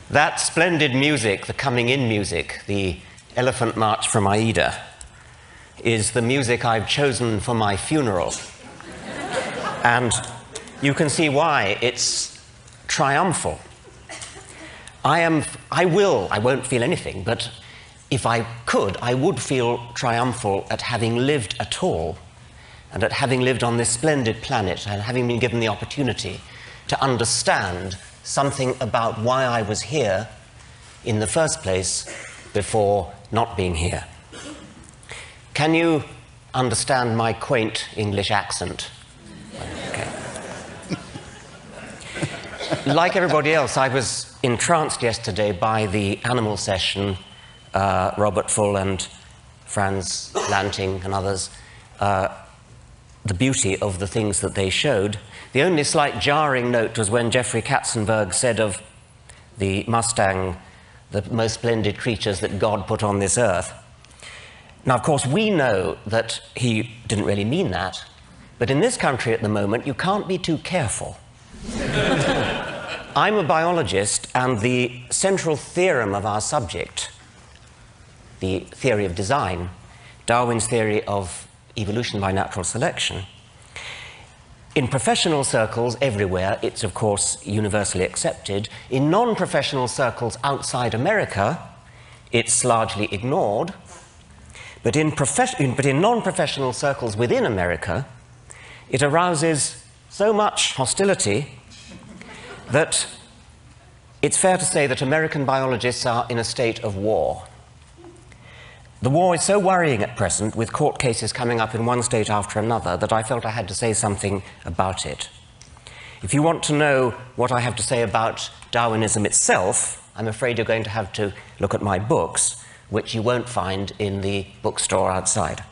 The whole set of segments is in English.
That splendid music, the coming in music, the Elephant March from Aida, is the music I've chosen for my funeral. And you can see why it's triumphal. I won't feel anything, but if I could, I would feel triumphal at having lived at all, and at having lived on this splendid planet, and having been given the opportunity to understand something about why I was here in the first place before not being here. Can you understand my quaint English accent? Okay. Like everybody else, I was entranced yesterday by the animal session, Robert Full and Franz Lanting and others, the beauty of the things that they showed. The only slight jarring note was when Jeffrey Katzenberg said of the Mustang, the most splendid creatures that God put on this earth. Now, of course, we know that he didn't really mean that, but in this country at the moment, you can't be too careful. I'm a biologist, and the central theorem of our subject, the theory of design, Darwin's theory of evolution by natural selection, in professional circles everywhere, it's of course universally accepted. In non-professional circles outside America, it's largely ignored. But in non-professional circles within America, it arouses so much hostility that it's fair to say that American biologists are in a state of war. The war is so worrying at present, with court cases coming up in one state after another, that I felt I had to say something about it. If you want to know what I have to say about Darwinism itself, I'm afraid you're going to have to look at my books, which you won't find in the bookstore outside.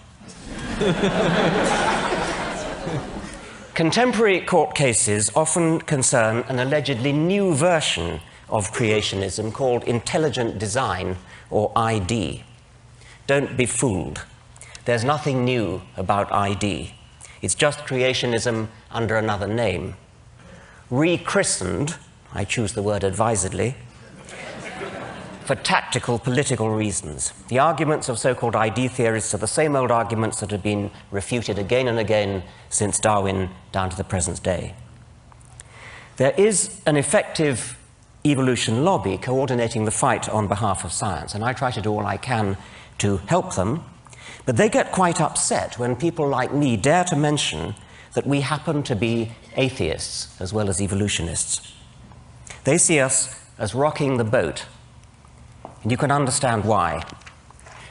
Contemporary court cases often concern an allegedly new version of creationism called intelligent design, or ID. Don't be fooled. There's nothing new about ID. It's just creationism under another name. Rechristened, I choose the word advisedly, for tactical political reasons. The arguments of so-called ID theorists are the same old arguments that have been refuted again and again since Darwin down to the present day. There is an effective evolution lobby coordinating the fight on behalf of science, and I try to do all I can to help them, but they get quite upset when people like me dare to mention that we happen to be atheists as well as evolutionists. They see us as rocking the boat, and you can understand why.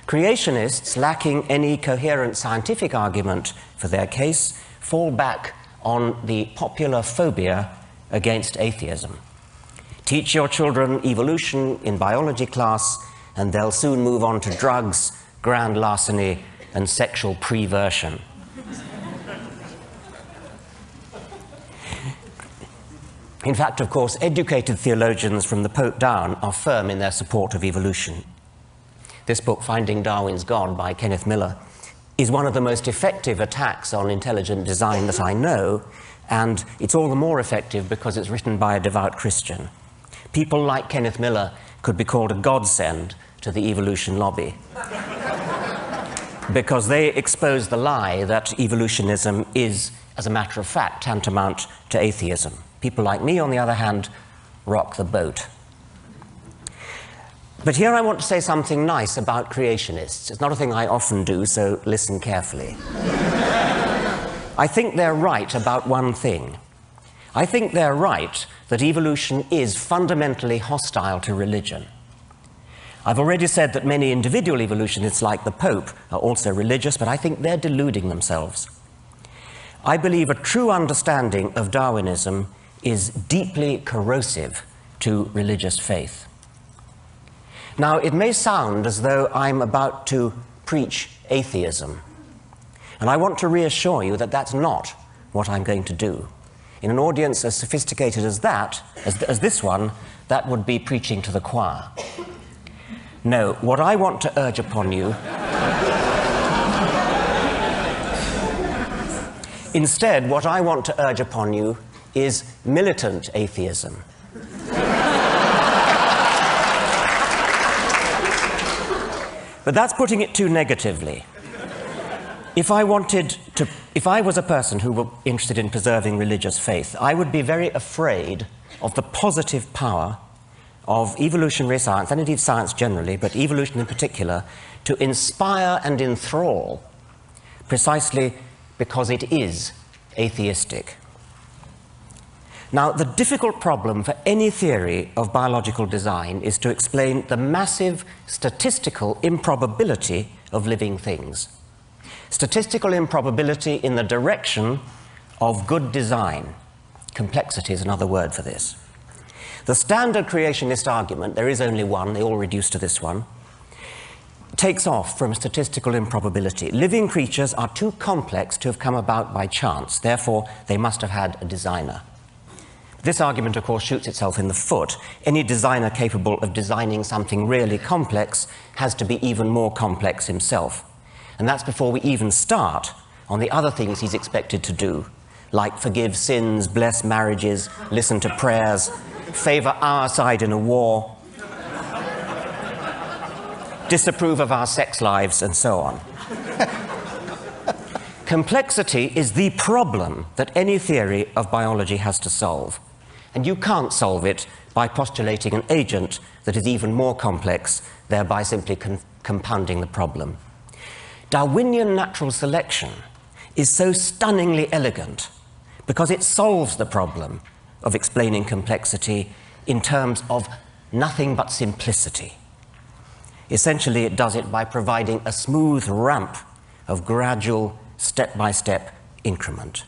Creationists, lacking any coherent scientific argument for their case, fall back on the popular phobia against atheism. Teach your children evolution in biology class, and they'll soon move on to drugs, grand larceny, and sexual perversion. In fact, of course, educated theologians from the Pope down are firm in their support of evolution. This book, Finding Darwin's God, by Kenneth Miller, is one of the most effective attacks on intelligent design that I know, and it's all the more effective because it's written by a devout Christian. People like Kenneth Miller could be called a godsend to the evolution lobby, because they expose the lie that evolutionism is, as a matter of fact, tantamount to atheism. People like me, on the other hand, rock the boat. But here I want to say something nice about creationists. It's not a thing I often do, so listen carefully. I think they're right about one thing. I think they're right that evolution is fundamentally hostile to religion. I've already said that many individual evolutionists, like the Pope, are also religious, but I think they're deluding themselves. I believe a true understanding of Darwinism is deeply corrosive to religious faith. Now, it may sound as though I'm about to preach atheism, and I want to reassure you that that's not what I'm going to do. In an audience as sophisticated as that, as this one, that would be preaching to the choir. No, what I want to urge upon you instead, what I want to urge upon you is militant atheism. But that's putting it too negatively. If I was a person who were interested in preserving religious faith, I would be very afraid of the positive power of evolutionary science, and indeed science generally, but evolution in particular, to inspire and enthrall, precisely because it is atheistic. Now, the difficult problem for any theory of biological design is to explain the massive statistical improbability of living things. Statistical improbability in the direction of good design. Complexity is another word for this. The standard creationist argument, there is only one, they all reduce to this one, takes off from statistical improbability. Living creatures are too complex to have come about by chance, therefore they must have had a designer. This argument, of course, shoots itself in the foot. Any designer capable of designing something really complex has to be even more complex himself. And that's before we even start on the other things he's expected to do, like forgive sins, bless marriages, listen to prayers, favor our side in a war, disapprove of our sex lives, and so on. Complexity is the problem that any theory of biology has to solve. And you can't solve it by postulating an agent that is even more complex, thereby simply compounding the problem. Darwinian natural selection is so stunningly elegant because it solves the problem of explaining complexity in terms of nothing but simplicity. Essentially, it does it by providing a smooth ramp of gradual, step-by-step increment.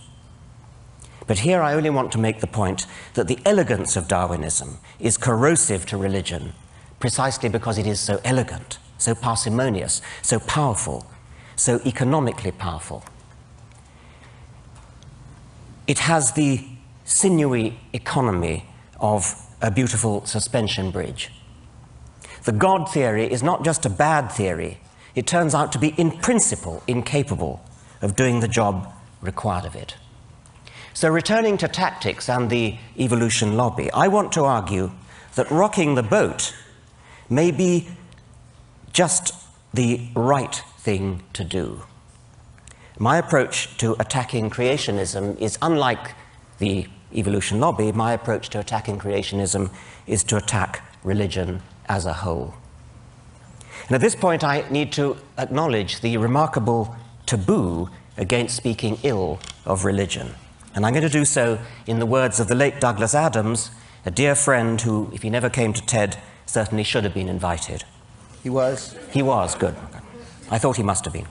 But here I only want to make the point that the elegance of Darwinism is corrosive to religion precisely because it is so elegant, so parsimonious, so powerful, so economically powerful. It has the sinewy economy of a beautiful suspension bridge. The God theory is not just a bad theory, it turns out to be in principle incapable of doing the job required of it. So returning to tactics and the evolution lobby, I want to argue that rocking the boat may be just the right thing to do. My approach to attacking creationism is unlike the evolution lobby. My approach to attacking creationism is to attack religion as a whole. And at this point, I need to acknowledge the remarkable taboo against speaking ill of religion. And I'm going to do so in the words of the late Douglas Adams, a dear friend who, if he never came to TED, certainly should have been invited. He was? He was, good. I thought he must have been.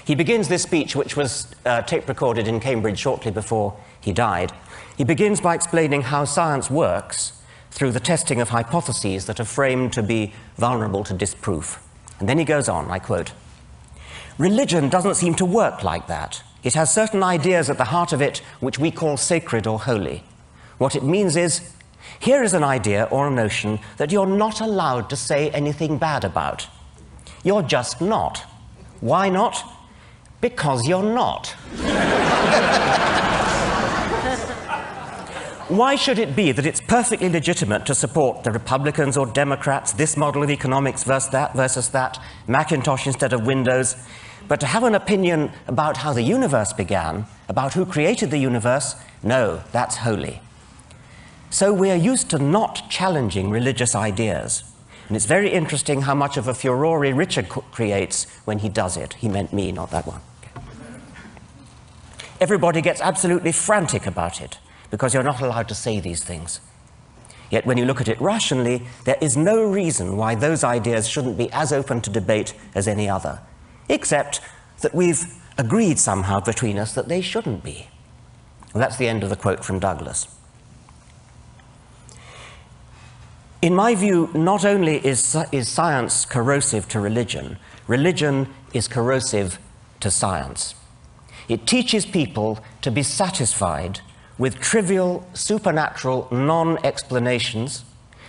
He begins this speech, which was tape-recorded in Cambridge shortly before he died. He begins by explaining how science works through the testing of hypotheses that are framed to be vulnerable to disproof. And then he goes on, I quote, "Religion doesn't seem to work like that. It has certain ideas at the heart of it which we call sacred or holy. What it means is, here is an idea or a notion that you're not allowed to say anything bad about. You're just not. Why not? Because you're not." Why should it be that it's perfectly legitimate to support the Republicans or Democrats, this model of economics versus that, Macintosh instead of Windows, but to have an opinion about how the universe began, about who created the universe, no, that's holy. So we're used to not challenging religious ideas. And it's very interesting how much of a furore Richard creates when he does it. He meant me, not that one. Everybody gets absolutely frantic about it, because you're not allowed to say these things. Yet when you look at it rationally, there is no reason why those ideas shouldn't be as open to debate as any other, except that we've agreed somehow between us that they shouldn't be. Well, that's the end of the quote from Douglas. In my view, not only is science corrosive to religion, religion is corrosive to science. It teaches people to be satisfied with trivial, supernatural non-explanations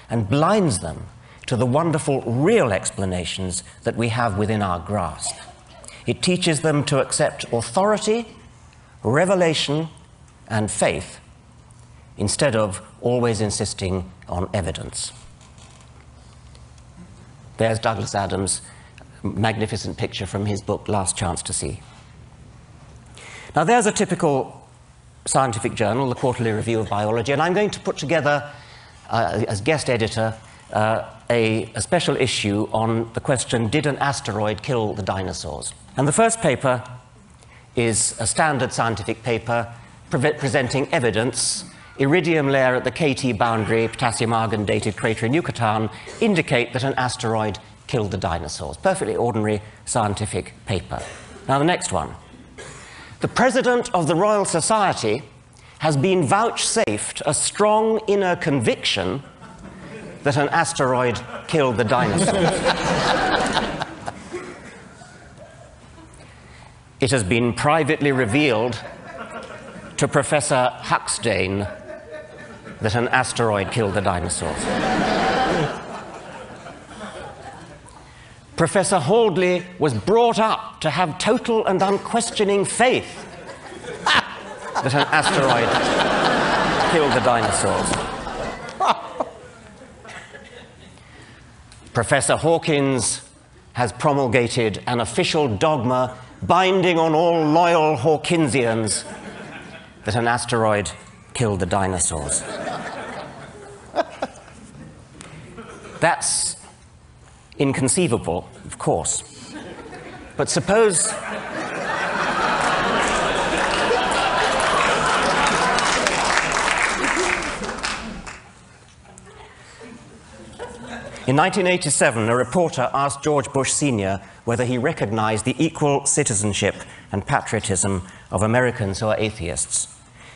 and blinds them to the wonderful real explanations that we have within our grasp. It teaches them to accept authority, revelation, and faith instead of always insisting on evidence. There's Douglas Adams' magnificent picture from his book, Last Chance to See. Now, there's a typical scientific journal, the Quarterly Review of Biology, and I'm going to put together, as guest editor, a special issue on the question, did an asteroid kill the dinosaurs? And the first paper is a standard scientific paper presenting evidence. Iridium layer at the KT boundary, potassium-argon dated crater in Yucatan, indicate that an asteroid killed the dinosaurs. Perfectly ordinary scientific paper. Now the next one. The President of the Royal Society has been vouchsafed a strong inner conviction that an asteroid killed the dinosaurs. It has been privately revealed to Professor Huxtane that an asteroid killed the dinosaurs. Professor Haldley was brought up to have total and unquestioning faith that an asteroid killed the dinosaurs. Professor Hawkins has promulgated an official dogma binding on all loyal Hawkinsians that an asteroid killed the dinosaurs. That's inconceivable, of course. But suppose in 1987, a reporter asked George Bush Sr. whether he recognized the equal citizenship and patriotism of Americans who are atheists.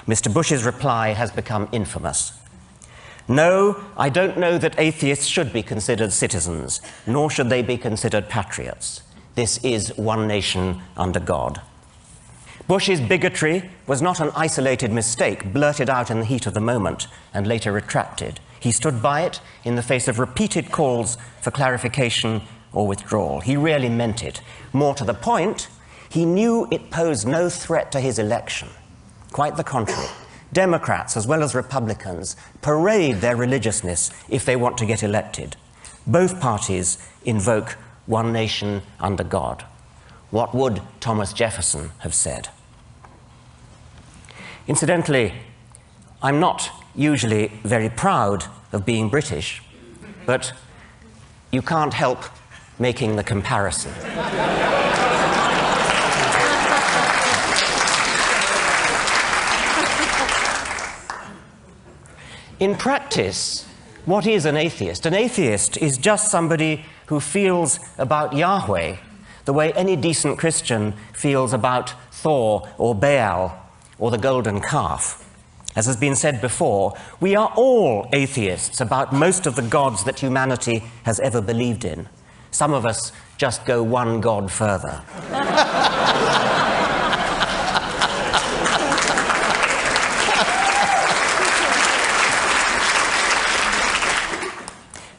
Mr. Bush's reply has become infamous. No, I don't know that atheists should be considered citizens, nor should they be considered patriots. This is one nation under God. Bush's bigotry was not an isolated mistake blurted out in the heat of the moment and later retracted. He stood by it in the face of repeated calls for clarification or withdrawal. He really meant it. More to the point, he knew it posed no threat to his election. Quite the contrary. Democrats, as well as Republicans, parade their religiousness if they want to get elected. Both parties invoke one nation under God. What would Thomas Jefferson have said? Incidentally, I'm not usually very proud of being British, but you can't help making the comparison. In practice, what is an atheist? An atheist is just somebody who feels about Yahweh the way any decent Christian feels about Thor or Baal or the golden calf. As has been said before, we are all atheists about most of the gods that humanity has ever believed in. Some of us just go one god further.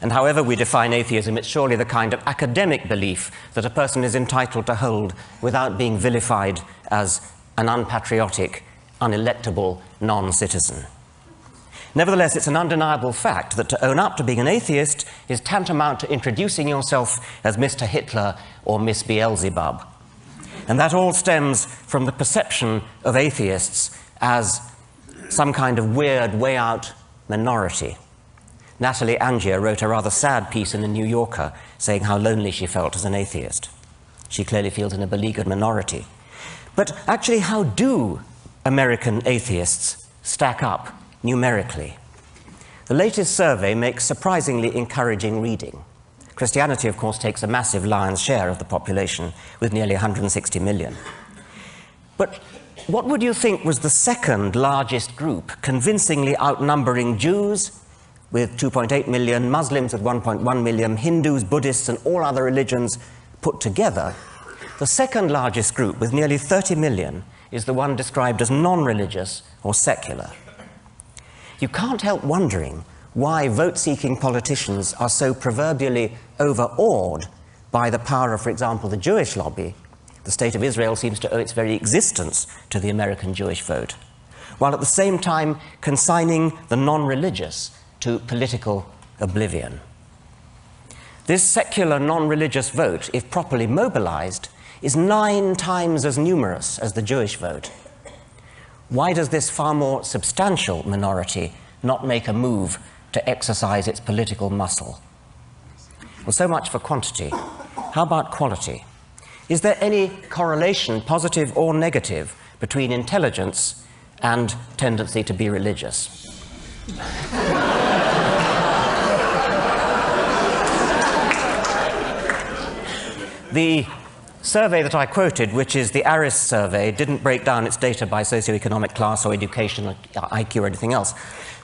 And however we define atheism, it's surely the kind of academic belief that a person is entitled to hold without being vilified as an unpatriotic, unelectable non-citizen. Nevertheless, it's an undeniable fact that to own up to being an atheist is tantamount to introducing yourself as Mr. Hitler or Miss Beelzebub. And that all stems from the perception of atheists as some kind of weird, way-out minority. Natalie Angier wrote a rather sad piece in the New Yorker saying how lonely she felt as an atheist. She clearly feels in a beleaguered minority. But actually, how do American atheists stack up numerically? The latest survey makes surprisingly encouraging reading. Christianity, of course, takes a massive lion's share of the population, with nearly 160 million. But what would you think was the second largest group, convincingly outnumbering Jews, with 2.8 million, Muslims with 1.1 million, Hindus, Buddhists, and all other religions put together? The second largest group, with nearly 30 million, is the one described as non-religious or secular. You can't help wondering why vote-seeking politicians are so proverbially overawed by the power of, for example, the Jewish lobby. The State of Israel seems to owe its very existence to the American Jewish vote, while at the same time consigning the non-religious to political oblivion. This secular non-religious vote, if properly mobilized, is 9 times as numerous as the Jewish vote. Why does this far more substantial minority not make a move to exercise its political muscle? Well, so much for quantity. How about quality? Is there any correlation, positive or negative, between intelligence and tendency to be religious? The survey that I quoted, which is the ARIS survey, didn't break down its data by socioeconomic class or education or IQ or anything else.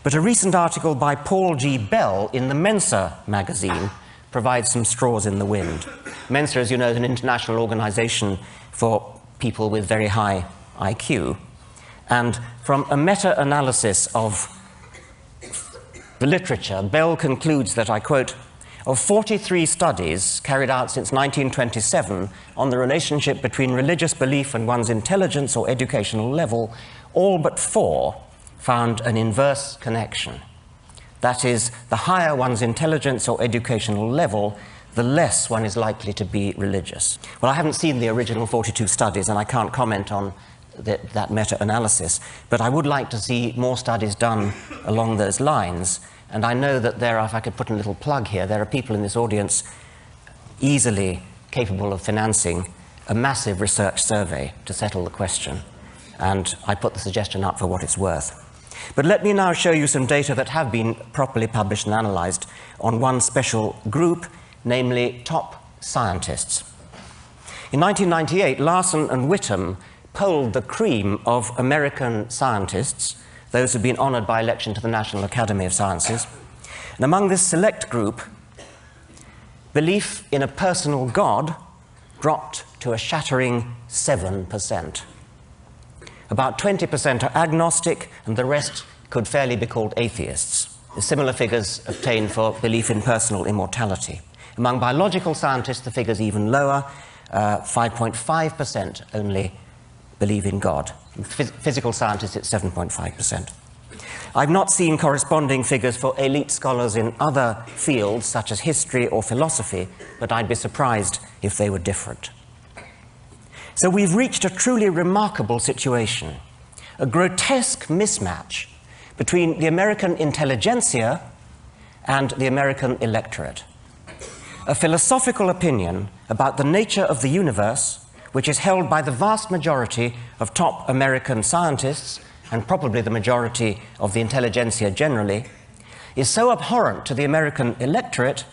But a recent article by Paul G. Bell in the Mensa magazine provides some straws in the wind. Mensa, as you know, is an international organization for people with very high IQ. And from a meta-analysis of the literature, Bell concludes that, I quote, of 43 studies carried out since 1927 on the relationship between religious belief and one's intelligence or educational level, all but 4 found an inverse connection. That is, the higher one's intelligence or educational level, the less one is likely to be religious. Well, I haven't seen the original 42 studies, and I can't comment on that meta-analysis, but I would like to see more studies done along those lines. And I know that there are, if I could put a little plug here, there are people in this audience easily capable of financing a massive research survey to settle the question. And I put the suggestion up for what it's worth. But let me now show you some data that have been properly published and analyzed on one special group, namely top scientists. In 1998, Larson and Whittam polled the cream of American scientists, those who have been honored by election to the National Academy of Sciences. And among this select group, belief in a personal God dropped to a shattering 7%. About 20% are agnostic, and the rest could fairly be called atheists. Similar figures obtained for belief in personal immortality. Among biological scientists, the figure's even lower. 5.5% only believe in God. In physical scientists, it's 7.5%. I've not seen corresponding figures for elite scholars in other fields, such as history or philosophy, but I'd be surprised if they were different. So we've reached a truly remarkable situation, a grotesque mismatch between the American intelligentsia and the American electorate. A philosophical opinion about the nature of the universe, which is held by the vast majority of top American scientists, and probably the majority of the intelligentsia generally, is so abhorrent to the American electorate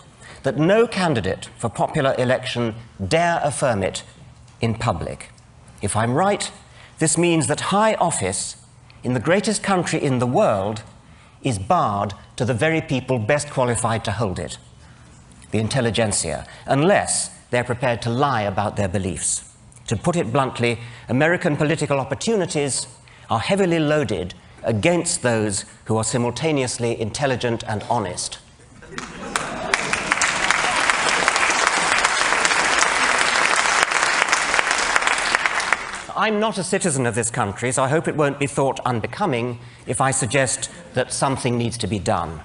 that no candidate for popular election dare affirm it in public. If I'm right, this means that high office in the greatest country in the world is barred to the very people best qualified to hold it, the intelligentsia, unless they're prepared to lie about their beliefs. To put it bluntly, American political opportunities are heavily loaded against those who are simultaneously intelligent and honest. I'm not a citizen of this country, so I hope it won't be thought unbecoming if I suggest that something needs to be done.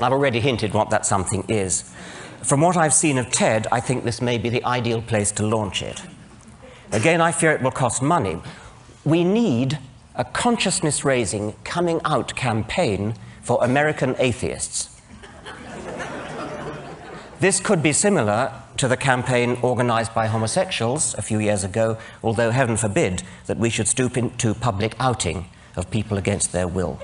I've already hinted what that something is. From what I've seen of TED, I think this may be the ideal place to launch it. Again, I fear it will cost money. We need a consciousness-raising, coming-out campaign for American atheists. This could be similar to the campaign organized by homosexuals a few years ago, although heaven forbid that we should stoop into public outing of people against their will.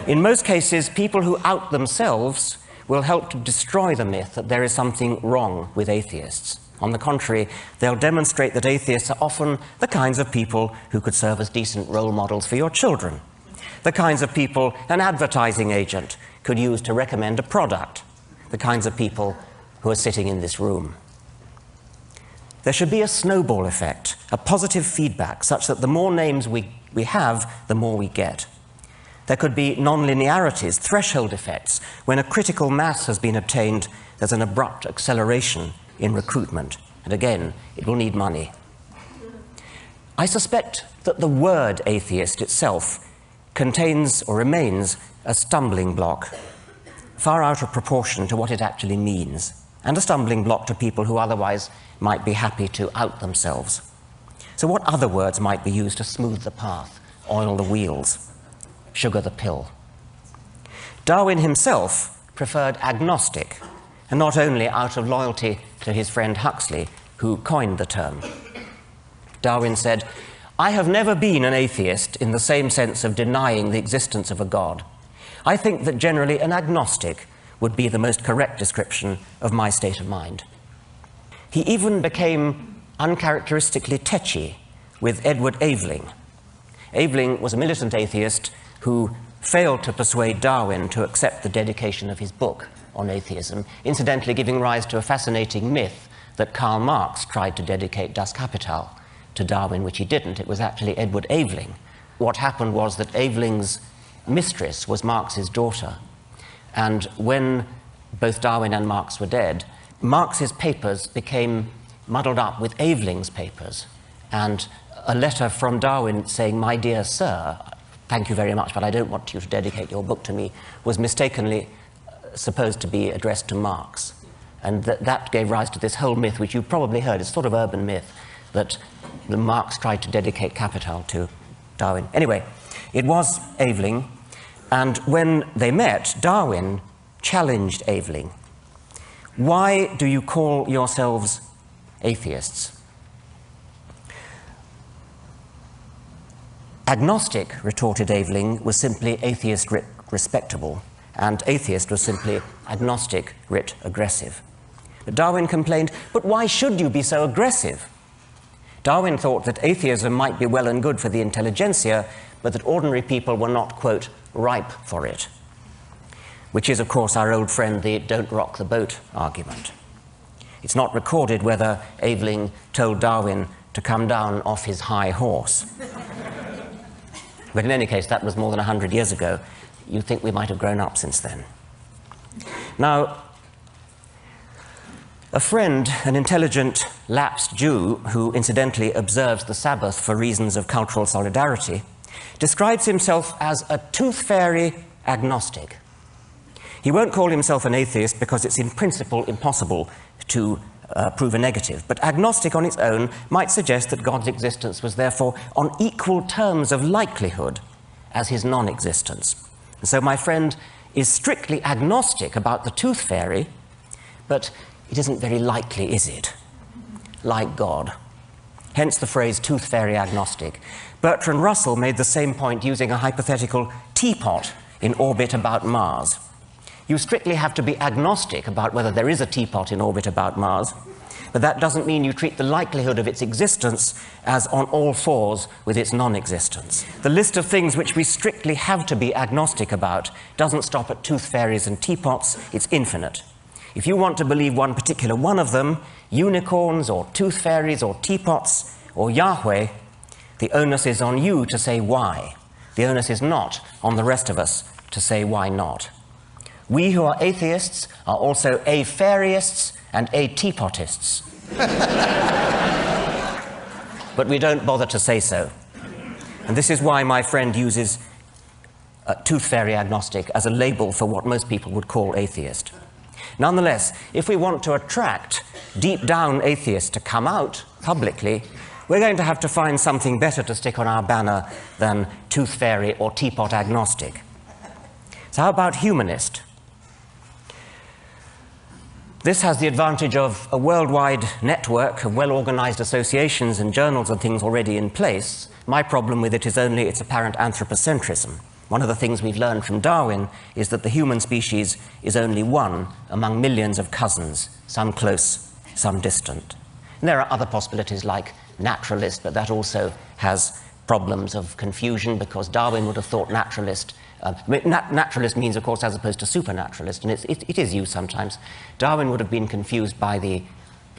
In most cases, people who out themselves will help to destroy the myth that there is something wrong with atheists. On the contrary, they'll demonstrate that atheists are often the kinds of people who could serve as decent role models for your children, the kinds of people an advertising agent could use to recommend a product, the kinds of people who are sitting in this room. There should be a snowball effect, a positive feedback, such that the more names we have, the more we get. There could be non-linearities, threshold effects. When a critical mass has been obtained, there's an abrupt acceleration in recruitment. And again, it will need money. I suspect that the word atheist itself contains or remains a stumbling block. far out of proportion to what it actually means, and a stumbling block to people who otherwise might be happy to out themselves. So what other words might be used to smooth the path, oil the wheels, sugar the pill? Darwin himself preferred agnostic, and not only out of loyalty to his friend Huxley, who coined the term. Darwin said, "I have never been an atheist in the same sense of denying the existence of a God. I think that generally an agnostic would be the most correct description of my state of mind." He even became uncharacteristically tetchy with Edward Aveling. Aveling was a militant atheist who failed to persuade Darwin to accept the dedication of his book on atheism, incidentally giving rise to a fascinating myth that Karl Marx tried to dedicate Das Kapital to Darwin, which he didn't. It was actually Edward Aveling. What happened was that Aveling's mistress was Marx's daughter, and when both Darwin and Marx were dead, Marx's papers became muddled up with Aveling's papers, and a letter from Darwin saying, "My dear sir, thank you very much, but I don't want you to dedicate your book to me," was mistakenly supposed to be addressed to Marx. And that gave rise to this whole myth, which you've probably heard, it's sort of urban myth, that Marx tried to dedicate Capital to Darwin. Anyway, it was Aveling, and when they met, Darwin challenged Aveling. "Why do you call yourselves atheists?" Agnostic, retorted Aveling, was simply atheist writ respectable, and atheist was simply agnostic writ aggressive. But Darwin complained, "But why should you be so aggressive?" Darwin thought that atheism might be well and good for the intelligentsia, but that ordinary people were not, quote, ripe for it, which is, of course, our old friend, the "don't rock the boat" argument. It's not recorded whether Aveling told Darwin to come down off his high horse. But in any case, that was more than 100 years ago. You'd think we might have grown up since then. Now, a friend, an intelligent, lapsed Jew, who incidentally observes the Sabbath for reasons of cultural solidarity, describes himself as a tooth fairy agnostic. He won't call himself an atheist because it's in principle impossible to prove a negative, but agnostic on its own might suggest that God's existence was therefore on equal terms of likelihood as his non-existence. And so my friend is strictly agnostic about the tooth fairy, but it isn't very likely, is it? Like God. Hence the phrase tooth fairy agnostic. Bertrand Russell made the same point using a hypothetical teapot in orbit about Mars. You strictly have to be agnostic about whether there is a teapot in orbit about Mars, but that doesn't mean you treat the likelihood of its existence as on all fours with its non-existence. The list of things which we strictly have to be agnostic about doesn't stop at tooth fairies and teapots, it's infinite. If you want to believe one particular one of them, unicorns or tooth fairies or teapots or Yahweh, the onus is on you to say why. The onus is not on the rest of us to say why not. We who are atheists are also a-fairists and a-teapotists. But we don't bother to say so. And this is why my friend uses tooth fairy agnostic as a label for what most people would call atheist. Nonetheless, if we want to attract deep down atheists to come out publicly, we're going to have to find something better to stick on our banner than tooth fairy or teapot agnostic. So how about humanist? This has the advantage of a worldwide network of well-organized associations and journals and things already in place. My problem with it is only its apparent anthropocentrism. One of the things we've learned from Darwin is that the human species is only one among millions of cousins, some close, some distant. And there are other possibilities like naturalist, but that also has problems of confusion because Darwin would have thought naturalist. Naturalist means, of course, as opposed to supernaturalist, and it is used sometimes. Darwin would have been confused by the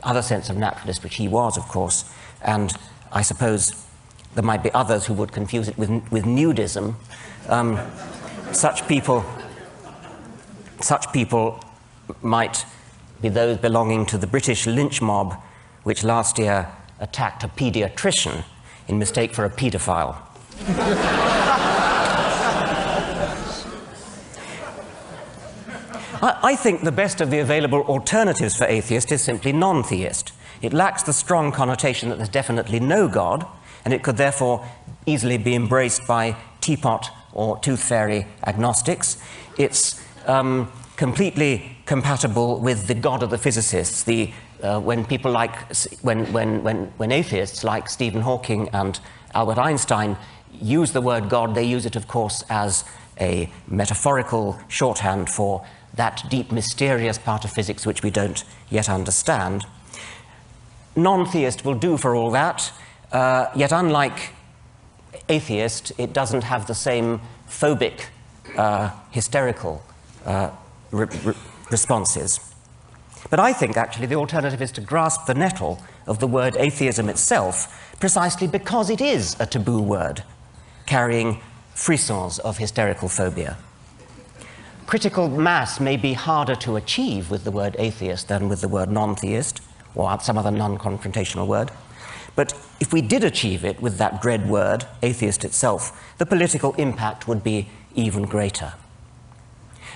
other sense of naturalist, which he was, of course, and I suppose there might be others who would confuse it with nudism. Such people might be those belonging to the British lynch mob, which last year attacked a paediatrician in mistake for a paedophile. I think the best of the available alternatives for atheist is simply non-theist. It lacks the strong connotation that there's definitely no God, and it could therefore easily be embraced by teapot or tooth fairy agnostics. It's completely compatible with the God of the physicists. When atheists like Stephen Hawking and Albert Einstein use the word God, they use it, of course, as a metaphorical shorthand for that deep, mysterious part of physics which we don't yet understand. Non-theist will do for all that, yet unlike atheist, it doesn't have the same phobic, hysterical responses. But I think, actually, the alternative is to grasp the nettle of the word atheism itself, precisely because it is a taboo word, carrying frissons of hysterical phobia. Critical mass may be harder to achieve with the word atheist than with the word non-theist, or some other non-confrontational word. But if we did achieve it with that dread word, atheist itself, the political impact would be even greater.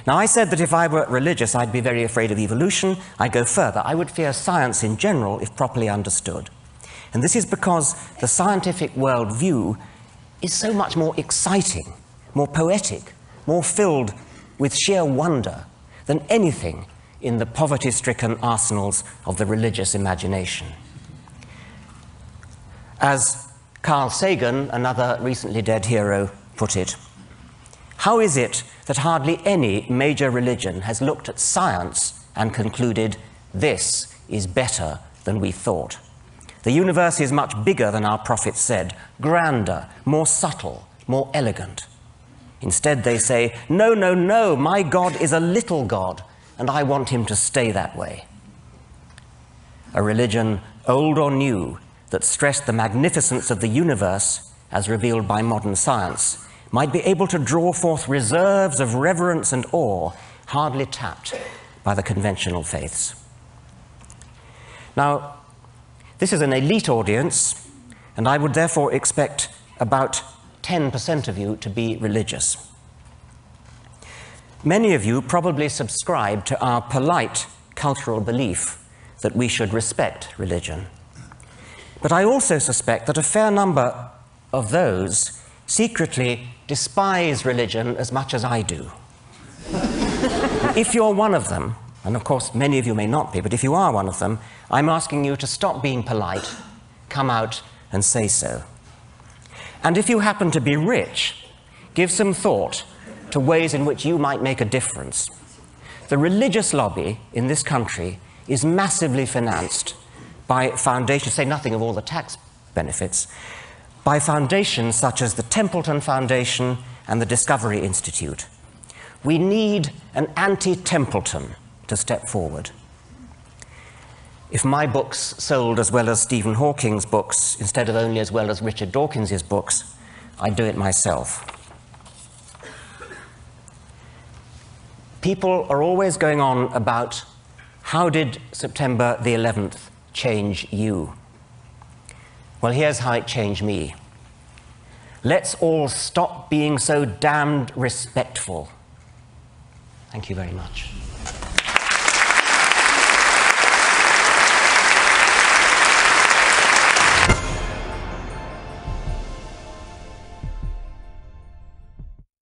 Now, I said that if I were religious, I'd be very afraid of evolution. I'd go further. I would fear science in general if properly understood. And this is because the scientific worldview is so much more exciting, more poetic, more filled with sheer wonder than anything in the poverty-stricken arsenals of the religious imagination. As Carl Sagan, another recently dead hero, put it, how is it that hardly any major religion has looked at science and concluded, this is better than we thought? The universe is much bigger than our prophets said, grander, more subtle, more elegant. Instead, they say, no, no, no, my God is a little God, and I want him to stay that way. A religion, old or new, that stressed the magnificence of the universe, as revealed by modern science, might be able to draw forth reserves of reverence and awe hardly tapped by the conventional faiths. Now, this is an elite audience, and I would therefore expect about 10% of you to be religious. Many of you probably subscribe to our polite cultural belief that we should respect religion. But I also suspect that a fair number of those secretly despise religion as much as I do. If you're one of them, and of course many of you may not be, but if you are one of them, I'm asking you to stop being polite, come out and say so. And if you happen to be rich, give some thought to ways in which you might make a difference. The religious lobby in this country is massively financed by foundations, say nothing of all the tax benefits, by foundations such as the Templeton Foundation and the Discovery Institute. We need an anti-Templeton to step forward. If my books sold as well as Stephen Hawking's books, instead of only as well as Richard Dawkins' books, I'd do it myself. People are always going on about, how did September the 11th change you? Well, here's how it changed me. Let's all stop being so damned respectful. Thank you very much.